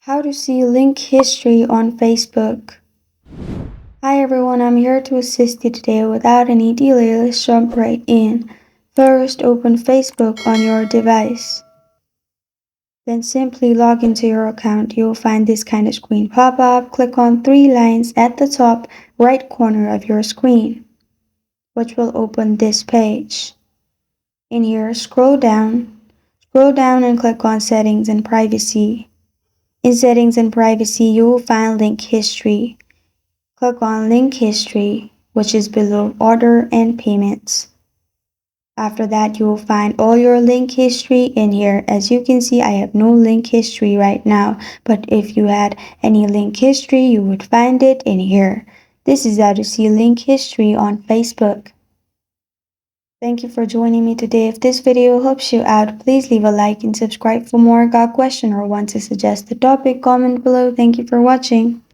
How to see link history on Facebook. Hi everyone, I'm here to assist you today. Without any delay, let's jump right in. First, open Facebook on your device. Then simply log into your account. You'll find this kind of screen pop up. Click on three lines at the top right corner of your screen, which will open this page. In here, scroll down and click on Settings and Privacy. In Settings and Privacy, you will find Link History. Click on Link History, which is below Order and Payments. After that, you will find all your link history in here. As you can see, I have no link history right now, but if you had any link history, you would find it in here. This is how to see link history on Facebook. Thank you for joining me today. If this video helps you out, please leave a like and subscribe for more. Got a question or want to suggest a topic? Comment below. Thank you for watching.